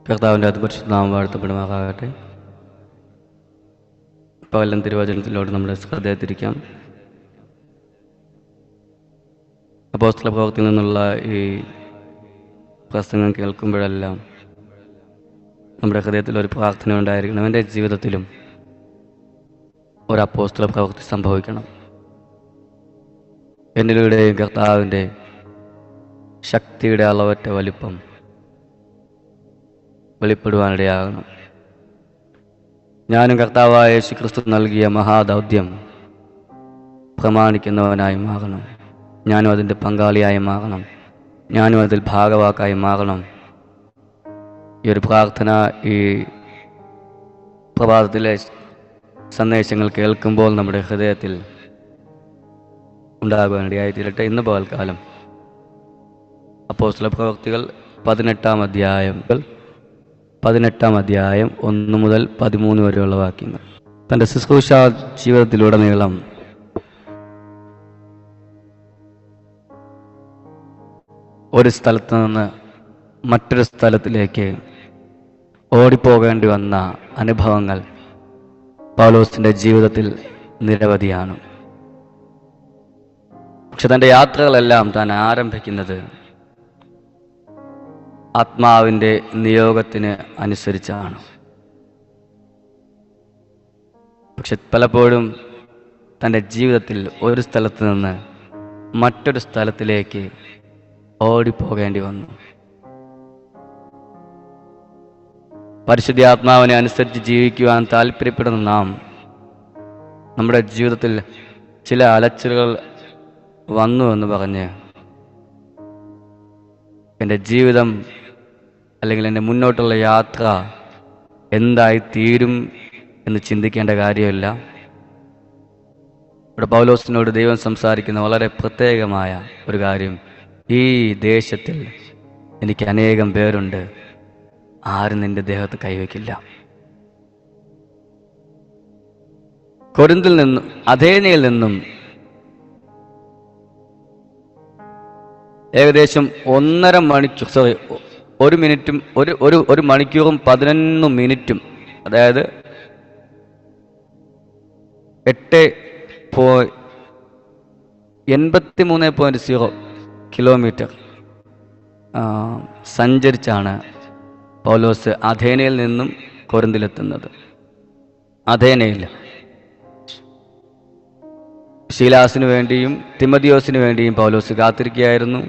കർത്താവിൻ്റെ അതിപരിശുദ്ധ നാമം വാഴ്ത്തപ്പെടുമാറാകട്ടെ. പകലും തിരുവചനത്തിലോട് നമ്മുടെ ശ്രദ്ധയെ തിരിക്കാം. അപ്പോസ്തല പ്രവൃത്തിയിൽ നിന്നുള്ള ഈ പ്രസംഗം കേൾക്കുമ്പോഴെല്ലാം നമ്മുടെ ഹൃദയത്തിൽ ഒരു പ്രാർത്ഥന ഉണ്ടായിരിക്കണം. എൻ്റെ ജീവിതത്തിലും ഒരു അപ്പോസ്തല പ്രവൃത്തി സംഭവിക്കണം. എന്നിലൂടെയും കർത്താവിൻ്റെ ശക്തിയുടെ അളവറ്റ വലിപ്പം വെളിപ്പെടുവാനിടയാകണം. ഞാനും കർത്താവായ യേശുക്രിസ്തു നൽകിയ മഹാദൗത്യം പ്രമാണിക്കുന്നവനായി മാറണം. ഞാനും അതിൻ്റെ പങ്കാളിയായി മാറണം. ഞാനും അതിൽ ഭാഗവാക്കായി മാറണം. ഈ ഒരു പ്രാർത്ഥന ഈ പ്രഭാതത്തിലെ സന്ദേശങ്ങൾ കേൾക്കുമ്പോൾ നമ്മുടെ ഹൃദയത്തിൽ ഉണ്ടാകുവാനിടയായി തീരട്ടെ. ഇന്ന് പകൽക്കാലം അപ്പോസ്തല പ്രവൃത്തികൾ 18-ാം അധ്യായം 1 മുതൽ 13 വരെയുള്ള വാക്യങ്ങൾ. തൻ്റെ ശുശ്രൂഷ ജീവിതത്തിലുടനീളം ഒരു സ്ഥലത്ത് നിന്ന് മറ്റൊരു സ്ഥലത്തിലേക്ക് ഓടിപ്പോകേണ്ടി വന്ന അനുഭവങ്ങൾ പൗലോസിൻ്റെ ജീവിതത്തിൽ നിരവധിയാണ്. പക്ഷെ തൻ്റെ യാത്രകളെല്ലാം താൻ ആരംഭിക്കുന്നത് ആത്മാവിൻ്റെ നിയോഗത്തിന് അനുസരിച്ചാണ്. പക്ഷെ പലപ്പോഴും തൻ്റെ ജീവിതത്തിൽ ഒരു സ്ഥലത്ത് നിന്ന് മറ്റൊരു സ്ഥലത്തിലേക്ക് ഓടിപ്പോകേണ്ടി വന്നു. പരിശുദ്ധാത്മാവിനെ അനുസരിച്ച് ജീവിക്കുവാൻ താല്പര്യപ്പെടുന്ന നാം നമ്മുടെ ജീവിതത്തിൽ ചില അലച്ചിലുകൾ വന്നു എന്ന് പറഞ്ഞ് എൻ്റെ ജീവിതം അല്ലെങ്കിൽ എൻ്റെ മുന്നോട്ടുള്ള യാത്ര എന്തായി തീരും എന്ന് ചിന്തിക്കേണ്ട കാര്യമില്ല. ഇവിടെ പൗലോസിനോട് ദൈവം സംസാരിക്കുന്ന വളരെ പ്രത്യേകമായ ഒരു കാര്യം, ഈ ദേശത്തിൽ എനിക്ക് അനേകം പേരുണ്ട്, ആരും നിന്റെ ദേഹത്ത് കൈവയ്ക്കില്ല. കൊരിന്തിൽ നിന്നും അഥേനയിൽ നിന്നും ഏകദേശം 1.5 മണിക്കൂർ, ഒരു മണിക്കൂറും 11 മിനിറ്റും, അതായത് 83.0 കിലോമീറ്റർ സഞ്ചരിച്ചാണ് പൗലോസ് അഥേനയിൽ നിന്നും കൊരിന്തിലെത്തുന്നത്. അഥേനയിൽ ശീലാസിനു വേണ്ടിയും തിമോഥെയോസിനു വേണ്ടിയും പൗലോസ് കാത്തിരിക്കുകയായിരുന്നു.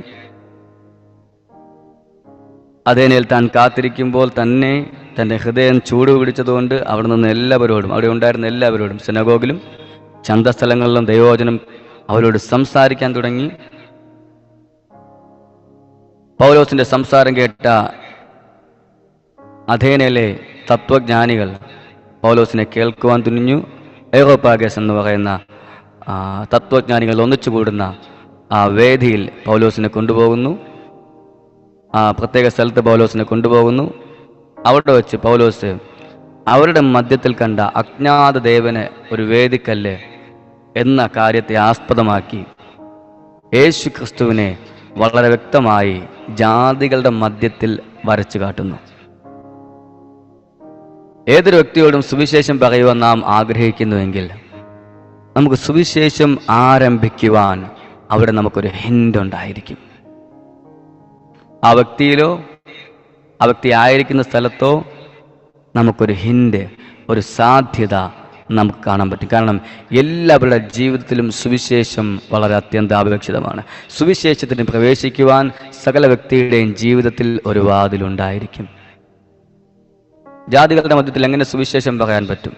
അഥേനയിൽ താൻ കാത്തിരിക്കുമ്പോൾ തന്നെ തൻ്റെ ഹൃദയം ചൂടുപിടിച്ചതുകൊണ്ട് അവിടെ നിന്ന് അവിടെ ഉണ്ടായിരുന്ന എല്ലാവരോടും സിനഗോഗിലും ചന്തസ്ഥലങ്ങളിലും ദൈവവചനം അവരോട് സംസാരിക്കാൻ തുടങ്ങി. പൗലോസിന്റെ സംസാരം കേട്ട അഥേനയിലെ തത്വജ്ഞാനികൾ പൗലോസിനെ കേൾക്കുവാൻ തുനിഞ്ഞു. എയ്റോപ്പാഗസ് എന്ന് പറയുന്ന തത്വജ്ഞാനികൾ ഒന്നിച്ചു കൂടുന്ന ആ വേദിയിൽ പൗലോസിനെ കൊണ്ടുപോകുന്നു. ആ പ്രത്യേക സ്ഥലത്ത് പൗലോസിനെ കൊണ്ടുപോകുന്നു. അവിടെ വെച്ച് പൗലോസ് അവരുടെ മധ്യത്തിൽ കണ്ട അജ്ഞാത ദേവന് ഒരു വേദിക്കല്ല് എന്ന കാര്യത്തെ ആസ്പദമാക്കി യേശു ക്രിസ്തുവിനെ വളരെ വ്യക്തമായി ജാതികളുടെ മധ്യത്തിൽ വരച്ചു കാട്ടുന്നു. ഏതൊരു വ്യക്തിയോടും സുവിശേഷം പറയുവാൻ നാം ആഗ്രഹിക്കുന്നുവെങ്കിൽ നമുക്ക് സുവിശേഷം ആരംഭിക്കുവാൻ അവിടെ നമുക്കൊരു ഹിന്റ് ഉണ്ടായിരിക്കും. ആ വ്യക്തിയിലോ ആ വ്യക്തി ആയിരിക്കുന്ന സ്ഥലത്തോ നമുക്കൊരു ഹിന്റ്, ഒരു സാധ്യത നമുക്ക് കാണാൻ പറ്റും. കാരണം എല്ലാവരുടെ ജീവിതത്തിലും സുവിശേഷം വളരെ അത്യന്താപേക്ഷിതമാണ്. സുവിശേഷത്തിന് പ്രവേശിക്കുവാൻ സകല വ്യക്തിയുടെയും ജീവിതത്തിൽ ഒരു വാതിലുണ്ടായിരിക്കും. ജാതികളുടെ മധ്യത്തിൽ എങ്ങനെ സുവിശേഷം പറയാൻ പറ്റും?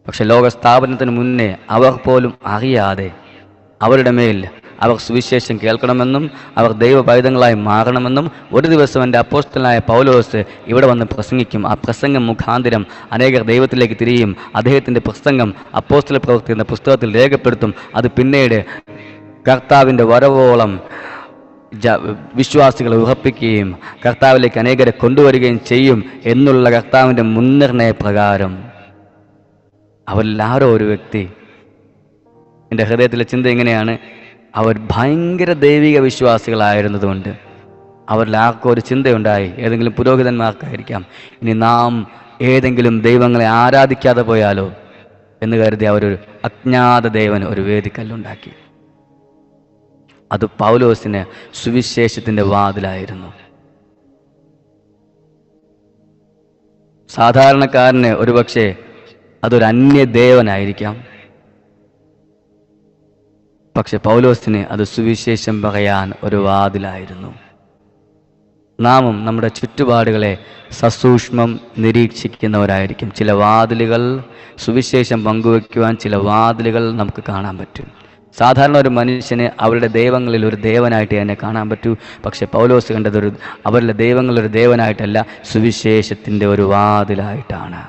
പക്ഷെ ലോകസ്ഥാപനത്തിന് മുന്നേ അവർ പോലും അറിയാതെ അവരുടെ മേൽ അവർ സുവിശേഷം കേൾക്കണമെന്നും അവർ ദൈവ പൈതങ്ങളായി മാറണമെന്നും ഒരു ദിവസം എൻ്റെ അപ്പോസ്തലനായ പൗലോസ് ഇവിടെ വന്ന് പ്രസംഗിക്കും. ആ പ്രസംഗം മുഖാന്തരം അനേകർ ദൈവത്തിലേക്ക് തിരിയും. അദ്ദേഹത്തിൻ്റെ പ്രസംഗം അപ്പോസ്തല പ്രവൃത്തി എന്ന പുസ്തകത്തിൽ രേഖപ്പെടുത്തും. അത് പിന്നീട് കർത്താവിൻ്റെ വരവോളം വിശ്വാസികളെ ഉറപ്പിക്കുകയും കർത്താവിലേക്ക് അനേകരെ കൊണ്ടുവരികയും ചെയ്യും എന്നുള്ള കർത്താവിൻ്റെ മുൻനിർണയ പ്രകാരം അവരിൽ ആരോ ഒരു വ്യക്തി, എൻ്റെ ഹൃദയത്തിലെ ചിന്ത ഇങ്ങനെയാണ്, അവർ ഭയങ്കര ദൈവിക വിശ്വാസികളായിരുന്നതുകൊണ്ട് അവരിൽ ആർക്കും ഒരു ചിന്തയുണ്ടായി, ഏതെങ്കിലും പുരോഹിതന്മാർക്കായിരിക്കാം, ഇനി നാം ഏതെങ്കിലും ദൈവങ്ങളെ ആരാധിക്കാതെ പോയാലോ എന്ന് കരുതി അവരൊരു അജ്ഞാത ദേവന് ഒരു വേദിക്കല്ലുണ്ടാക്കി. അത് പൗലോസിന് സുവിശേഷത്തിൻ്റെ വാതിലായിരുന്നു. സാധാരണക്കാരന് ഒരുപക്ഷെ അതൊരു അന്യദേവനായിരിക്കാം. പക്ഷെ പൗലോസിന് അത് സുവിശേഷം പറയാൻ ഒരു വാതിലായിരുന്നു. നാമും നമ്മുടെ ചുറ്റുപാടുകളെ സസൂക്ഷ്മം നിരീക്ഷിക്കുന്നവരായിരിക്കും. ചില വാതിലുകൾ, സുവിശേഷം പങ്കുവയ്ക്കുവാൻ ചില വാതിലുകൾ നമുക്ക് കാണാൻ പറ്റും. സാധാരണ ഒരു മനുഷ്യന് അവരുടെ ദൈവങ്ങളിൽ ഒരു ദേവനായിട്ട് തന്നെ കാണാൻ പറ്റൂ. പക്ഷെ പൗലോസ് കണ്ടതൊരു അവരുടെ ദൈവങ്ങളൊരു ദേവനായിട്ടല്ല, സുവിശേഷത്തിൻ്റെ ഒരു വാതിലായിട്ടാണ്.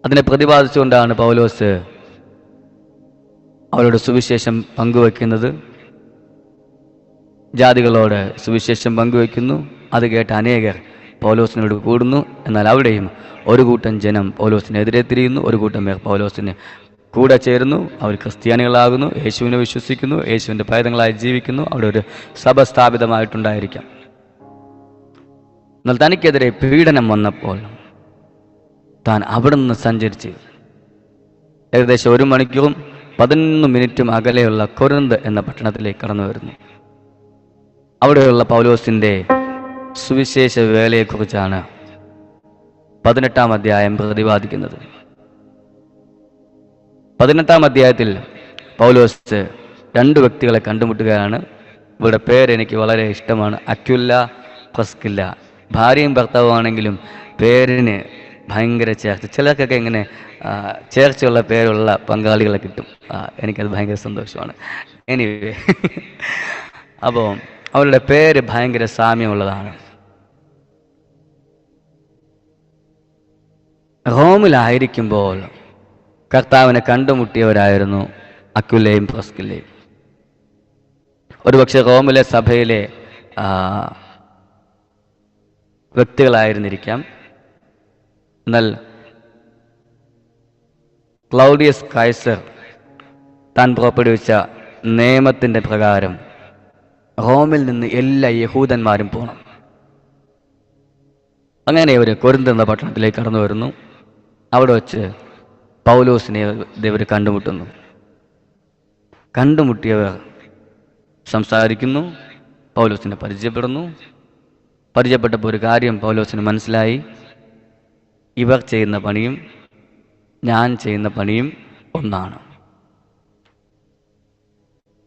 അതിനെ പ്രതിപാദിച്ചുകൊണ്ടാണ് പൗലോസ് അവരോട് സുവിശേഷം പങ്കുവയ്ക്കുന്നത്. ജാതികളോട് സുവിശേഷം പങ്കുവയ്ക്കുന്നു. അത് കേട്ട് അനേകർ പൗലോസിനോട് കൂടുന്നു. എന്നാൽ അവിടെയും ഒരു കൂട്ടം ജനം പൗലോസിനെതിരെ തിരിയുന്നു, ഒരു കൂട്ടം പേർ പൗലോസിന് കൂടെ ചേരുന്നു. അവർ ക്രിസ്ത്യാനികളാകുന്നു, യേശുവിനെ വിശ്വസിക്കുന്നു, യേശുവിൻ്റെ പൈതങ്ങളായി ജീവിക്കുന്നു. അവിടെ ഒരു സഭ സ്ഥാപിതമായിട്ടുണ്ടായിരിക്കാം. എന്നാൽ തനിക്കെതിരെ പീഡനം വന്നപ്പോൾ താൻ അവിടെ നിന്ന് സഞ്ചരിച്ച് ഏകദേശം 1 മണിക്കൂറും 11 മിനിറ്റും അകലെയുള്ള കൊരിന്ത് എന്ന പട്ടണത്തിലേക്ക് കടന്നു വരുന്നു. അവിടെയുള്ള പൗലോസിൻ്റെ സുവിശേഷ വേലയെക്കുറിച്ചാണ് 18-ാം അധ്യായം പ്രതിപാദിക്കുന്നത്. 18-ാം അധ്യായത്തിൽ പൗലോസ് 2 വ്യക്തികളെ കണ്ടുമുട്ടുകയാണ്. ഇവരുടെ പേര് എനിക്ക് വളരെ ഇഷ്ടമാണ്, അക്വില, പ്രിസ്കില്ല. ഭാര്യയും ഭർത്താവുമാണെങ്കിലും പേരിന് ഭയങ്കര ചേർച്ച. ചിലർക്കൊക്കെ ഇങ്ങനെ ചേർച്ചയുള്ള പേരുള്ള പങ്കാളികളെ കിട്ടും. എനിക്കത് ഭയങ്കര സന്തോഷമാണ്. എനിവേ, അപ്പോൾ അവരുടെ പേര് ഭയങ്കര സാമ്യമുള്ളതാണ്. റോമിലായിരിക്കുമ്പോൾ കർത്താവിനെ കണ്ടുമുട്ടിയവരായിരുന്നു അക്വിലയും പ്രിസ്കില്ലയും. ഒരുപക്ഷെ റോമിലെ സഭയിലെ വ്യക്തികളായിരുന്നിരിക്കാം. എന്നാൽ ക്ലൗഡിയസ് കൈസർ താൻ പുറപ്പെടുവിച്ച നിയമത്തിൻ്റെ പ്രകാരം റോമിൽ നിന്ന് എല്ലാ യഹൂദന്മാരും പോകണം. അങ്ങനെ അവർ കൊരിന്ത് എന്ന പട്ടണത്തിലേക്ക് കടന്നു വരുന്നു. അവിടെ വച്ച് പൗലോസിനെ ഇവർ കണ്ടുമുട്ടുന്നു. കണ്ടുമുട്ടിയവർ സംസാരിക്കുന്നു, പൗലോസിനെ പരിചയപ്പെടുന്നു. പരിചയപ്പെട്ടപ്പോൾ ഒരു കാര്യം പൗലോസിന് മനസ്സിലായി, ഇവർ ചെയ്യുന്ന പണിയും ഞാൻ ചെയ്യുന്ന പണിയും ഒന്നാണ്.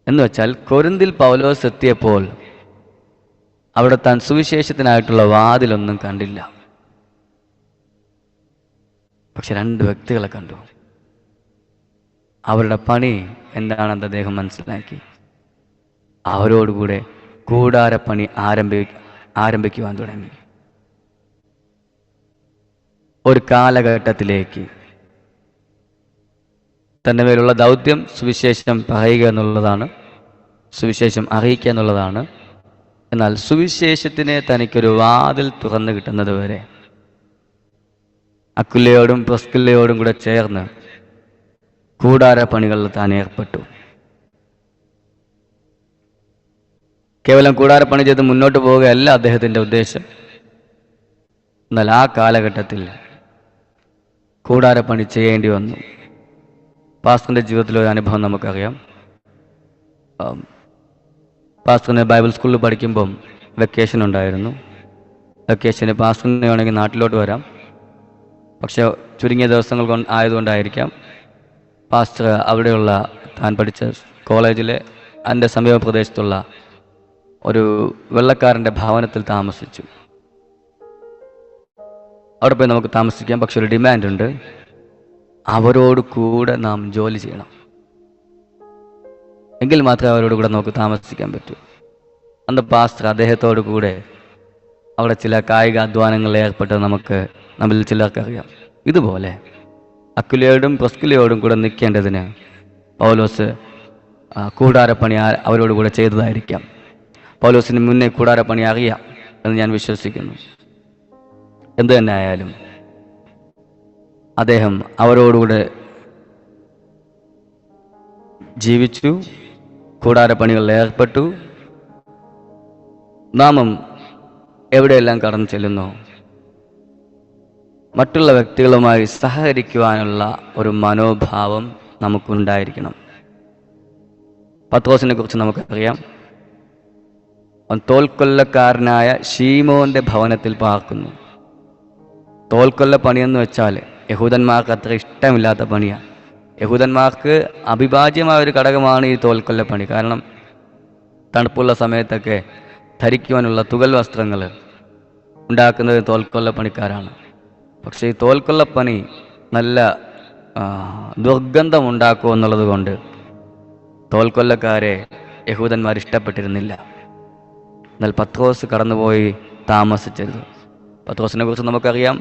എന്ന് വെച്ചാൽ കൊരിന്തിൽ പൗലോസ് എത്തിയപ്പോൾ അവിടെ താൻ സുവിശേഷത്തിനായിട്ടുള്ള വാതിലൊന്നും കണ്ടില്ല. പക്ഷെ 2 വ്യക്തികളെ കണ്ടു. അവരുടെ പണി എന്താണെന്ന് അദ്ദേഹം മനസ്സിലാക്കി. അവരോടുകൂടെ കൂടാരപ്പണി ആരംഭിക്കുവാൻ തുടങ്ങി. ഒരു കാലഘട്ടത്തിലേക്ക് തൻ്റെ മേലുള്ള ദൗത്യം സുവിശേഷം പറയുക എന്നുള്ളതാണ്, സുവിശേഷം അറിയിക്കുക എന്നുള്ളതാണ്. എന്നാൽ സുവിശേഷത്തിനെ തനിക്കൊരു വാതിൽ തുറന്നു കിട്ടുന്നത് വരെ അക്വിലയോടും പ്രിസ്കില്ലയോടും കൂടെ ചേർന്ന് കൂടാരപ്പണികളിൽ താൻ ഏർപ്പെട്ടു. കേവലം കൂടാരപ്പണി ചെയ്ത് മുന്നോട്ട് പോവുകയല്ല അദ്ദേഹത്തിൻ്റെ ഉദ്ദേശം. എന്നാൽ ആ കാലഘട്ടത്തിൽ കൂടാരപ്പണി ചെയ്യേണ്ടി വന്നു. പാസ്റ്ററിൻ്റെ ജീവിതത്തിലൊരു അനുഭവം നമുക്കറിയാം. പാസ്റ്ററിന് ബൈബിൾ സ്കൂളിൽ പഠിക്കുമ്പം വെക്കേഷൻ ഉണ്ടായിരുന്നു. വെക്കേഷന് പാസ്റ്ററിന് വേണമെങ്കിൽ നാട്ടിലോട്ട് വരാം. പക്ഷെ ചുരുങ്ങിയ ദിവസങ്ങൾ ആയതുകൊണ്ടായിരിക്കാം പാസ്റ്റർ അവിടെയുള്ള താൻ പഠിച്ച കോളേജിലെ എൻ്റെ സമീപ പ്രദേശത്തുള്ള ഒരു വെള്ളക്കാരൻ്റെ ഭവനത്തിൽ താമസിച്ചു. അവിടെ പോയി നമുക്ക് താമസിക്കാം. പക്ഷെ ഒരു ഡിമാൻഡ് ഉണ്ട്, അവരോട് കൂടെ നാം ജോലി ചെയ്യണം. എങ്കിൽ മാത്രമേ അവരോട് കൂടെ നമുക്ക് താമസിക്കാൻ പറ്റൂ. അന്ന് പാസ്റ്റർ അദ്ദേഹത്തോടു കൂടെ അവിടെ ചില കായിക അധ്വാനങ്ങളിൽ ഏർപ്പെട്ടത് നമ്മിൽ ചിലർക്കറിയാം. ഇതുപോലെ അക്വിലയോടും പ്രിസ്കില്ലയോടും കൂടെ നിൽക്കേണ്ടതിന് പൗലോസ് കൂടാരപ്പണി അവരോട് കൂടെ ചെയ്തതായിരിക്കാം. പൗലോസിന് മുന്നേ കൂടാരപ്പണി അറിയാം എന്ന് ഞാൻ വിശ്വസിക്കുന്നു. എന്തു തന്നെ ആയാലും അദ്ദേഹം അവരോടുകൂടെ ജീവിച്ചു, കൂടാരപ്പണികളിൽ ഏർപ്പെട്ടു. നാമും എവിടെയെല്ലാം കടന്നു ചെല്ലുന്നു, മറ്റുള്ള വ്യക്തികളുമായി സഹകരിക്കുവാനുള്ള ഒരു മനോഭാവം നമുക്കുണ്ടായിരിക്കണം. പത്രോസിനെ കുറിച്ച് നമുക്കറിയാം. അവൻ തോൽക്കൊല്ലക്കാരനായ ശീമോന്റെ ഭവനത്തിൽ പാർക്കുന്നു. തോൽക്കൊല്ല പണിയെന്ന് വെച്ചാൽ യഹൂദന്മാർക്ക് അത്ര ഇഷ്ടമില്ലാത്ത പണിയാണ്. യഹൂദന്മാർക്ക് അവിഭാജ്യമായ ഒരു ഘടകമാണ് ഈ തോൽക്കൊല്ല പണി. കാരണം തണുപ്പുള്ള സമയത്തൊക്കെ ധരിക്കുവാനുള്ള തുകൽ വസ്ത്രങ്ങൾ ഉണ്ടാക്കുന്നത് തോൽക്കൊല്ല പണിക്കാരാണ്. പക്ഷേ ഈ തോൽക്കൊല്ലപ്പണി നല്ല ദുർഗന്ധം ഉണ്ടാക്കും എന്നുള്ളത് കൊണ്ട് തോൽക്കൊല്ലക്കാരെ യഹൂദന്മാർ ഇഷ്ടപ്പെട്ടിരുന്നില്ല. എന്നാൽ പത്രോസ് കടന്നുപോയി താമസിച്ചത്. പത്രോസിനെ കുറിച്ച് നമുക്കറിയാം,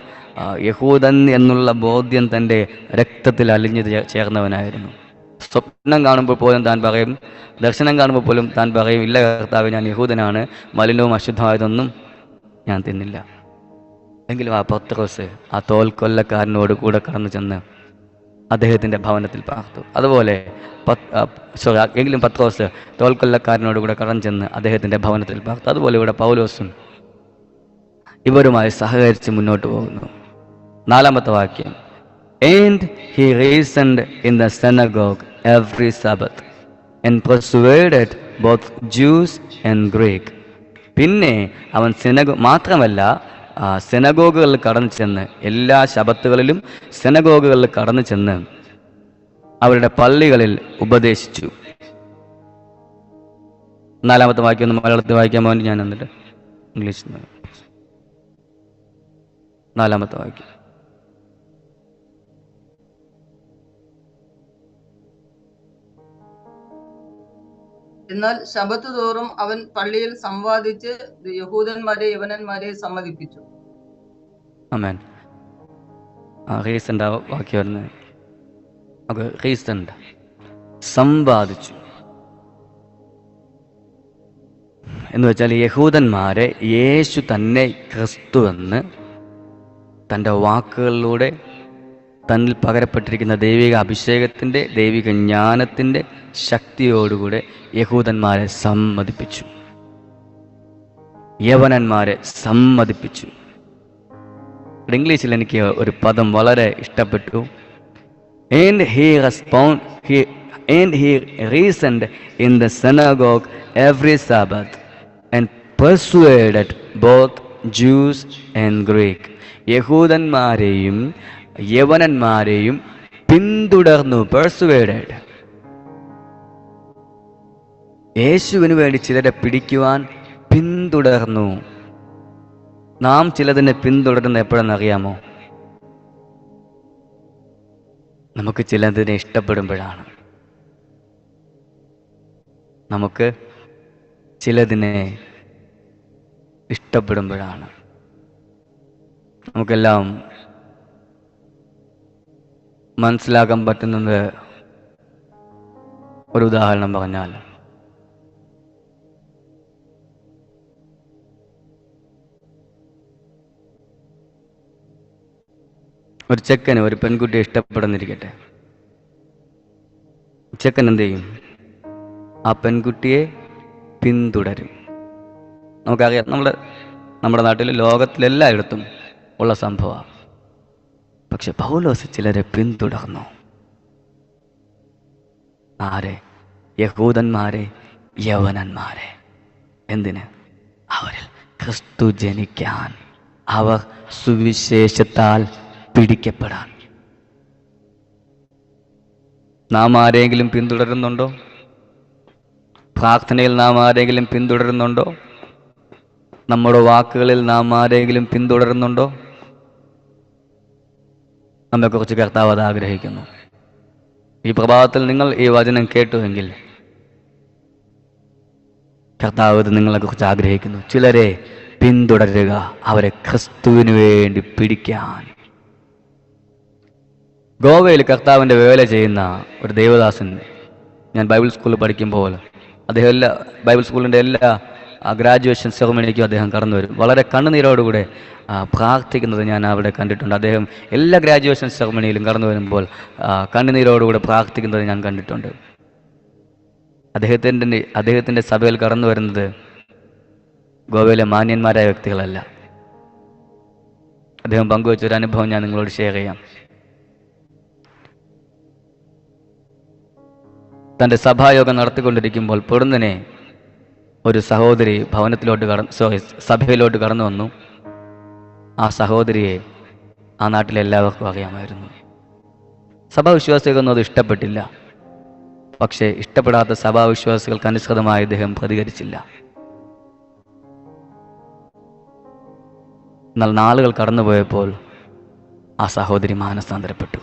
യഹൂദൻ എന്നുള്ള ബോധ്യം തൻ്റെ രക്തത്തിൽ അലിഞ്ഞു ചേർന്നവനായിരുന്നു. സ്വപ്നം കാണുമ്പോൾ പോലും താൻ പറയും, ദർശനം കാണുമ്പോൾ പോലും താൻ പറയും, ഇല്ല കർത്താവേ, ഞാൻ യഹൂദനാണ്, മലിനവും അശുദ്ധമായതൊന്നും ഞാൻ തിന്നില്ല. എങ്കിലും ആ പത്രോസ് ആ തോൽക്കൊല്ലക്കാരനോട് കൂടെ കടന്നു ചെന്ന് അദ്ദേഹത്തിൻ്റെ ഭവനത്തിൽ പാർത്തു. അതുപോലെ എങ്കിലും പത്രോസ് തോൽക്കൊല്ലക്കാരനോട് കൂടെ കടന്നു ചെന്ന് അദ്ദേഹത്തിൻ്റെ ഭവനത്തിൽ പാർത്തു. അതുപോലെ ഇവിടെ പൗലോസും ഇവരുമായി സഹകരിച്ച് മുന്നോട്ട് പോകുന്നു. 4-ാമത്തെ വാക്യം, And he reasoned in the synagogue every Sabbath and persuaded both Jews and Greek. പിന്നെ അവൻ മാത്രമല്ല സെനഗോഗുകളിൽ കടന്നു ചെന്ന്, എല്ലാ ശബത്തുകളിലും സെനഗോഗുകളിൽ കടന്നു ചെന്ന് അവരുടെ പള്ളികളിൽ ഉപദേശിച്ചു. 4-ാമത്തെ വാക്യം ഒന്ന് മലയാളത്തിൽ വായിക്കാൻ വേണ്ടി ഞാൻ എന്നിട്ട് ഇംഗ്ലീഷിൽ 4-ാമത്തെ വാക്യം. എന്നാൽ ശബത്ത് തോറും അവൻ പള്ളിയിൽ സംവാദിച്ച് യഹൂദന്മാരെ യവനന്മാരെ സമ്മതിപ്പിച്ചു. ആമേൻ. റീസന്റ് വാക്യം വരുന്നത് റീസന്റ് സമ്പാദിച്ചു എന്ന് വെച്ചാൽ യഹൂദന്മാരെ യേശു തന്നെ ക്രിസ്തുവെന്ന് തൻ്റെ വാക്കുകളിലൂടെ തന്നിൽ പകരപ്പെട്ടിരിക്കുന്ന ദൈവിക അഭിഷേകത്തിൻ്റെ ദൈവിക ജ്ഞാനത്തിൻ്റെ ശക്തിയോടുകൂടെ യഹൂദന്മാരെ സമ്മതിപ്പിച്ചു, യവനന്മാരെ സമ്മതിപ്പിച്ചു. ഇംഗ്ലീഷിൽ എനിക്ക് ഒരു പദം വളരെ ഇഷ്ടപ്പെട്ടു. And he reasoned in the synagogue every Sabbath and persuaded both Jews and Greek. യഹൂദന്മാരെയും യവനന്മാരെയും പിന്തുടർന്നു. പെർസുവേഡഡ്. യേശുവിന് വേണ്ടി ചിലരെ പിടിക്കുവാൻ പിന്തുടർന്നു. നാം ചിലതിനെ പിന്തുടരുന്ന എപ്പോഴെന്നറിയാമോ? നമുക്ക് ചിലതിനെ ഇഷ്ടപ്പെടുമ്പോഴാണ്. നമുക്ക് ചിലതിനെ ഇഷ്ടപ്പെടുമ്പോഴാണ്. നമുക്കെല്ലാം മനസ്സിലാക്കാൻ പറ്റുന്നത് ഒരു ഉദാഹരണം പറഞ്ഞാൽ, ഒരു ചെക്കന് ഒരു പെൺകുട്ടിയെ ഇഷ്ടപ്പെടുന്നിരിക്കട്ടെ. ചെക്കൻ എന്ത് ചെയ്യും? ആ പെൺകുട്ടിയെ പിന്തുടരും. നമുക്കറിയാം, നമ്മുടെ നാട്ടിൽ ലോകത്തിലെല്ലായിടത്തും ഉള്ള സംഭവമാണ്. പക്ഷെ പൗലോസ് ചിലരെ പിന്തുടർന്നു. ആരെ? യഹൂദന്മാരെ, യവനന്മാരെ. എന്തിന്? അവരിൽ ക്രിസ്തു ജനിക്കാൻ, അവർ സുവിശേഷത്താൽ പിടിക്കപ്പെടാൻ. നാം ആരെങ്കിലും പിന്തുടരുന്നുണ്ടോ? പ്രാർത്ഥനയിൽ നാം ആരെങ്കിലും പിന്തുടരുന്നുണ്ടോ? നമ്മുടെ വാക്കുകളിൽ നാം ആരെങ്കിലും പിന്തുടരുന്നുണ്ടോ? നമ്മെക്കുറിച്ച് കർത്താവ് അത് ആഗ്രഹിക്കുന്നു. ഈ പ്രഭാതത്തിൽ നിങ്ങൾ ഈ വചനം കേട്ടുവെങ്കിൽ കർത്താവ് ഇത് നിങ്ങളെക്കുറിച്ച് ആഗ്രഹിക്കുന്നു. ചിലരെ പിന്തുടരുക, അവരെ ക്രിസ്തുവിന് വേണ്ടി പിടിക്കാൻ. ഗോവയിൽ കർത്താവിൻ്റെ വേല ചെയ്യുന്ന ഒരു ദേവദാസൻ, ഞാൻ ബൈബിൾ സ്കൂളിൽ പഠിക്കുമ്പോൾ അദ്ദേഹം ബൈബിൾ സ്കൂളിൻ്റെ എല്ലാ ഗ്രാജുവേഷൻ സെറമണിക്കും അദ്ദേഹം കടന്നു വരും. വളരെ കണ്ണുനീരോടുകൂടെ പ്രാർത്ഥിക്കുന്നത് ഞാൻ അവിടെ കണ്ടിട്ടുണ്ട്. അദ്ദേഹം എല്ലാ ഗ്രാജുവേഷൻ സെറമണിയിലും കടന്നു വരുമ്പോൾ കണ്ണുനീരോടുകൂടെ പ്രാർത്ഥിക്കുന്നത് ഞാൻ കണ്ടിട്ടുണ്ട്. അദ്ദേഹത്തിൻ്റെ സഭയിൽ കടന്നു വരുന്നത് ഗോവയിലെ മാന്യന്മാരായ വ്യക്തികളല്ല. അദ്ദേഹം പങ്കുവച്ചൊരു അനുഭവം ഞാൻ നിങ്ങളോട് ഷെയർ ചെയ്യാം. തൻ്റെ സഭായോഗം നടത്തിക്കൊണ്ടിരിക്കുമ്പോൾ പൊടുന്നനെ ഒരു സഹോദരി സഭയിലോട്ട് കടന്നു വന്നു. ആ സഹോദരിയെ ആ നാട്ടിലെ എല്ലാവർക്കും അറിയാമായിരുന്നു. സഭാവിശ്വാസികൾക്കൊന്നും അത് ഇഷ്ടപ്പെട്ടില്ല. പക്ഷേ ഇഷ്ടപ്പെടാത്ത സഭാവിശ്വാസികൾക്ക് അനുസൃതമായി അദ്ദേഹം പ്രതികരിച്ചില്ല. എന്നാൽ നാളുകൾ കടന്നുപോയപ്പോൾ ആ സഹോദരി മാനസാന്തരപ്പെട്ടു.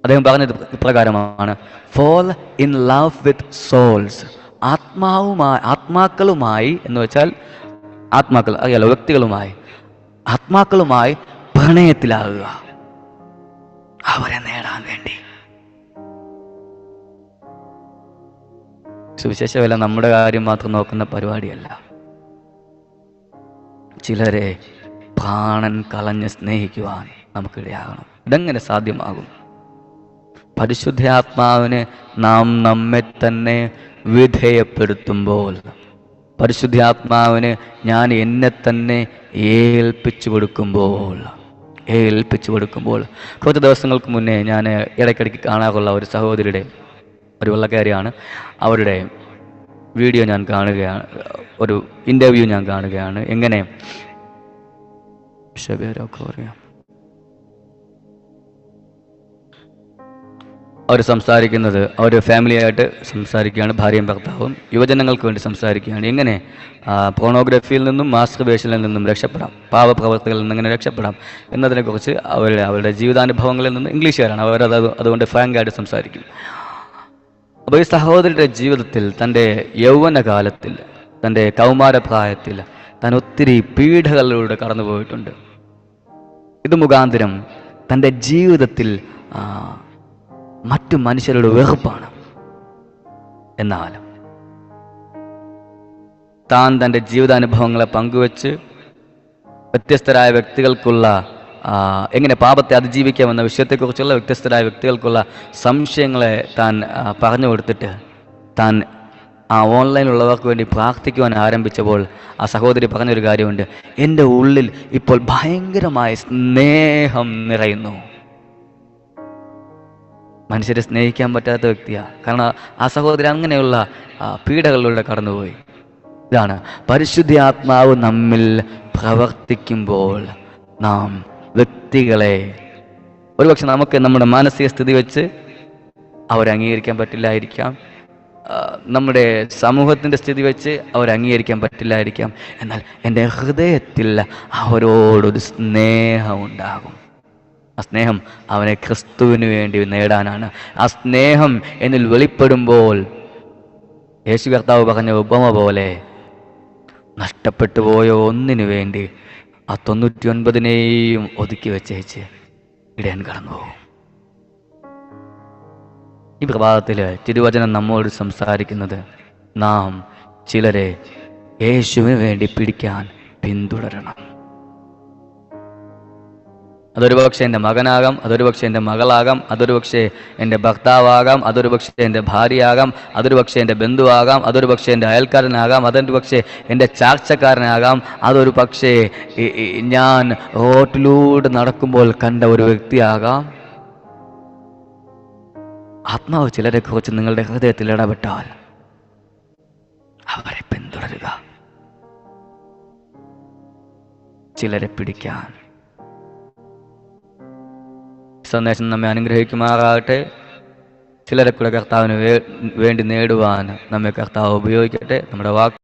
അദ്ദേഹം പറഞ്ഞത് ഇപ്രകാരമാണ്: fall in love with souls. ആത്മാക്കളുമായി എന്ന് വെച്ചാൽ ആത്മാക്കൾ അറിയാലോ, ആത്മാക്കളുമായി പ്രണയത്തിലാകുക, അവരെ നേടാൻ വേണ്ടി. സുവിശേഷമല്ല നമ്മുടെ കാര്യം മാത്രം നോക്കുന്ന പരിപാടിയല്ല. ചിലരെ പ്രാണൻ കളഞ്ഞ് സ്നേഹിക്കുവാൻ നമുക്കിടയാകണം. ഇതെങ്ങനെ സാധ്യമാകും? പരിശുദ്ധാത്മാവിന് നാം നമ്മെ തന്നെ വിധേയപ്പെടുത്തുമ്പോൾ, പരിശുദ്ധാത്മാവിന് ഞാൻ എന്നെ തന്നെ ഏൽപ്പിച്ചു കൊടുക്കുമ്പോൾ. കുറച്ച് ദിവസങ്ങൾക്ക് മുന്നേ ഞാൻ ഇടയ്ക്കിടയ്ക്ക് കാണാറുള്ള ഒരു സഹോദരിയുടെ, ഒരു വെള്ളക്കാരിയാണ്, അവരുടെ വീഡിയോ ഞാൻ കാണുകയാണ്, ഒരു ഇൻ്റർവ്യൂ ഞാൻ കാണുകയാണ്. എങ്ങനെ അവർ സംസാരിക്കുന്നത്, അവർ ഫാമിലിയായിട്ട് സംസാരിക്കുകയാണ്, ഭാര്യയും ഭർത്താവും യുവജനങ്ങൾക്ക് വേണ്ടി സംസാരിക്കുകയാണ്. എങ്ങനെ പോണോഗ്രഫിയിൽ നിന്നും മാസ്റ്റർബേഷനിൽ നിന്നും രക്ഷപ്പെടാം, പാവപ്രവർത്തികളിൽ നിന്ന് എങ്ങനെ രക്ഷപ്പെടാം എന്നതിനെക്കുറിച്ച് അവരുടെ ജീവിതാനുഭവങ്ങളിൽ നിന്ന്, ഇംഗ്ലീഷുകാരാണ് അവരത്, അതുകൊണ്ട് ഫ്രാങ്കായിട്ട് സംസാരിക്കും. അപ്പോൾ ഈ സഹോദരിയുടെ ജീവിതത്തിൽ തൻ്റെ യൗവനകാലത്തിൽ, തൻ്റെ കൗമാരപ്രായത്തിൽ താൻ ഒത്തിരി പീഡകളിലൂടെ കടന്നു പോയിട്ടുണ്ട്. ഇത് മുഖാന്തരം തൻ്റെ ജീവിതത്തിൽ മറ്റു മനുഷ്യരുടെ വെറുപ്പാണ്. എന്നാൽ താൻ തൻ്റെ ജീവിതാനുഭവങ്ങളെ പങ്കുവെച്ച് വ്യത്യസ്തരായ വ്യക്തികൾക്കുള്ള എങ്ങനെ പാപത്തെ അതിജീവിക്കാമെന്ന വിഷയത്തെക്കുറിച്ചുള്ള വ്യത്യസ്തരായ വ്യക്തികൾക്കുള്ള സംശയങ്ങളെ താൻ പറഞ്ഞു കൊടുത്തിട്ട് താൻ ആ ഓൺലൈനിലുള്ളവർക്ക് വേണ്ടി പ്രാർത്ഥിക്കുവാൻ ആരംഭിച്ചപ്പോൾ ആ സഹോദരി പറഞ്ഞൊരു കാര്യമുണ്ട്: എൻ്റെ ഉള്ളിൽ ഇപ്പോൾ ഭയങ്കരമായ സ്നേഹം നിറയുന്നു. മനുഷ്യരെ സ്നേഹിക്കാൻ പറ്റാത്ത വ്യക്തിയാണ്. കാരണം ആ സഹോദരി അങ്ങനെയുള്ള പീഡകളിലൂടെ കടന്നുപോയി. ഇതാണ് പരിശുദ്ധാത്മാവ് നമ്മിൽ പ്രവർത്തിക്കുമ്പോൾ നാം വ്യക്തികളെ, ഒരുപക്ഷെ നമുക്ക് നമ്മുടെ മാനസിക സ്ഥിതി വെച്ച് അവരെ അംഗീകരിക്കാൻ പറ്റില്ലായിരിക്കാം, നമ്മുടെ സമൂഹത്തിൻ്റെ സ്ഥിതി വെച്ച് അവരെ അംഗീകരിക്കാൻ പറ്റില്ലായിരിക്കാം. എന്നാൽ എൻ്റെ ഹൃദയത്തിൽ അവരോടൊരു സ്നേഹമുണ്ടാകും. ആ സ്നേഹം അവനെ ക്രിസ്തുവിന് വേണ്ടി നേടാനാണ്. ആ സ്നേഹം എന്നിൽ വെളിപ്പെടുമ്പോൾ യേശു കർത്താവ് പറഞ്ഞ ഉപമ പോലെ നഷ്ടപ്പെട്ടു പോയ ഒന്നിനു വേണ്ടി ആ 99 ഒതുക്കി വെച്ചേച്ച് ഇടയൻ കടന്നു പോകും. ഈ പ്രഭാതത്തിൽ തിരുവചനം നമ്മോട് സംസാരിക്കുന്നത്, നാം ചിലരെ യേശുവിന് വേണ്ടി പിടിക്കാൻ പിന്തുടരണം. അതൊരു പക്ഷേ എൻ്റെ മകനാകാം, അതൊരു പക്ഷേ എൻ്റെ മകളാകാം, അതൊരു പക്ഷേ എൻ്റെ ഭർത്താവാകാം, അതൊരു പക്ഷേ എൻ്റെ ഭാര്യയാകാം, അതൊരു പക്ഷേ എൻ്റെ ബന്ധുവാകാം, അതൊരു പക്ഷേ എൻ്റെ അയൽക്കാരനാകാം, അതൊരു പക്ഷേ എൻ്റെ ചാർച്ചക്കാരനാകാം, അതൊരു പക്ഷേ ഞാൻ റോട്ടിലൂടെ നടക്കുമ്പോൾ കണ്ട ഒരു വ്യക്തിയാകാം. ആത്മാവ് ചിലരെ കുറിച്ച് നിങ്ങളുടെ ഹൃദയത്തിൽ ഇടപെട്ടാൽ അവരെ പിന്തുടരുക. ചിലരെ പിടിക്കാൻ. സന്ദേശം നമ്മെ അനുഗ്രഹിക്കുമാറാകട്ടെ. ചിലരെ കൂടെ കർത്താവിന് വേണ്ടി നേടുവാൻ നമ്മെ കർത്താവ് ഉപയോഗിക്കട്ടെ. നമ്മുടെ വാക്ക്